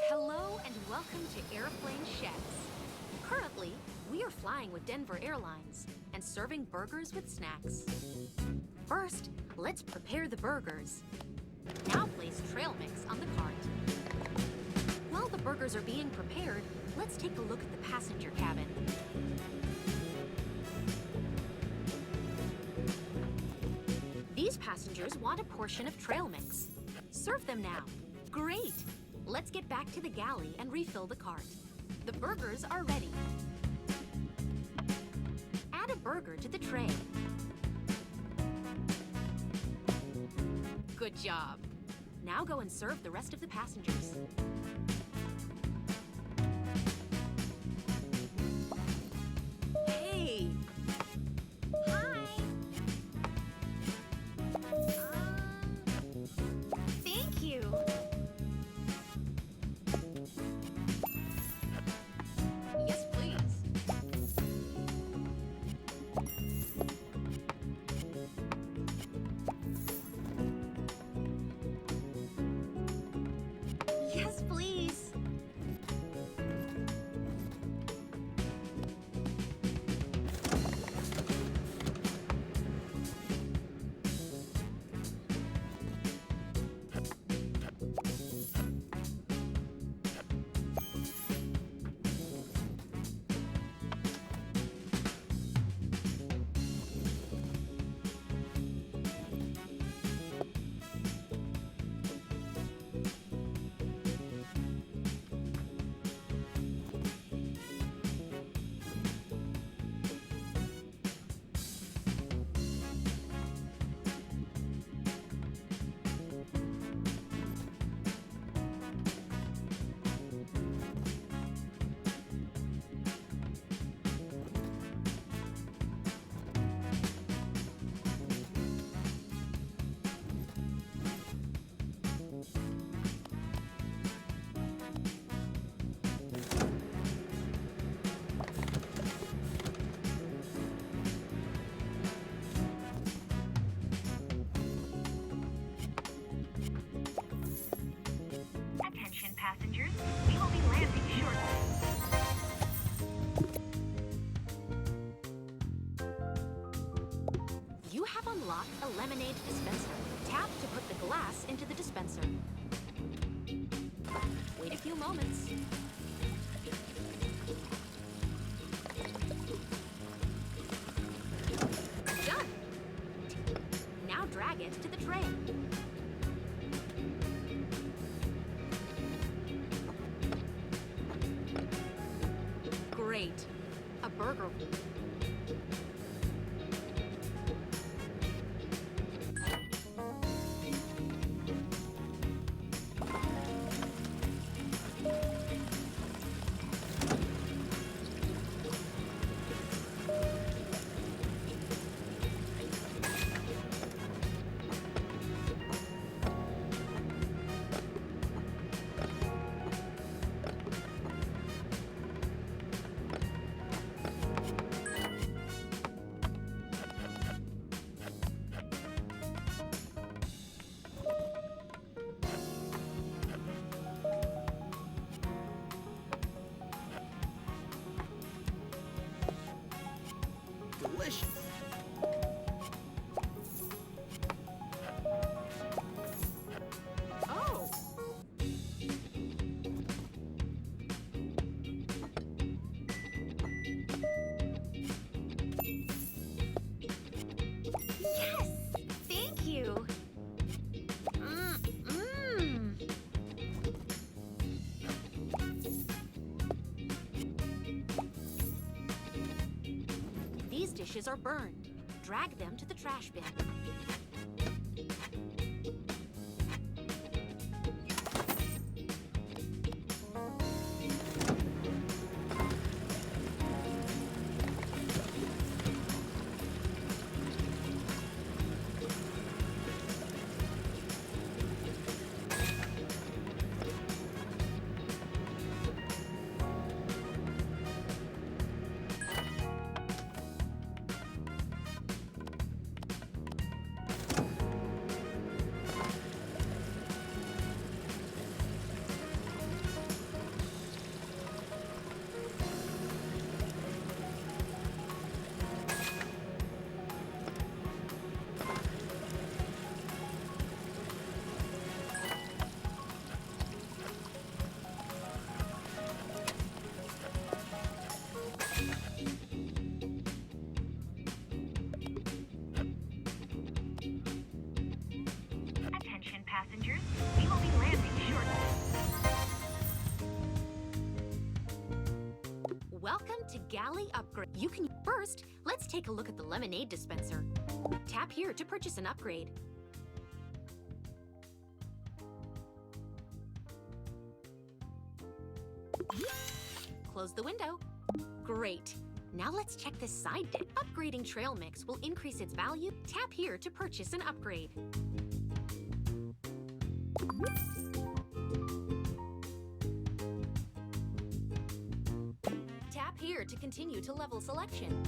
Hello and welcome to Airplane Chefs. Currently, we are flying with Denver Airlines and serving burgers with snacks. First, let's prepare the burgers. Now place trail mix on the cart. While the burgers are being prepared, let's take a look at the passenger cabin. These passengers want a portion of trail mix. Serve them now. Great! Let's get back to the galley and refill the cart. The burgers are ready. Add a burger to the tray. Good job. Now go and serve the rest of the passengers. Hey! Hi! Thank you. Yes, please. Yes, please. Attention passengers, we will be landing shortly. You have unlocked a lemonade dispenser. Tap to put the glass into the dispenser. Wait a few moments. Done! Now drag it to the tray. Great. A burger. Delicious. Oh! Yes! Thank you! These dishes are burned. Drag them to the trash bin. passengers. We will be landing shortly. Welcome to Galley Upgrade. You can first, let's take a look at the lemonade dispenser. Tap here to purchase an upgrade. Close the window. Great. Now let's check this side dish. Upgrading trail mix will increase its value. Tap here to purchase an upgrade. Tap here to continue to level selection.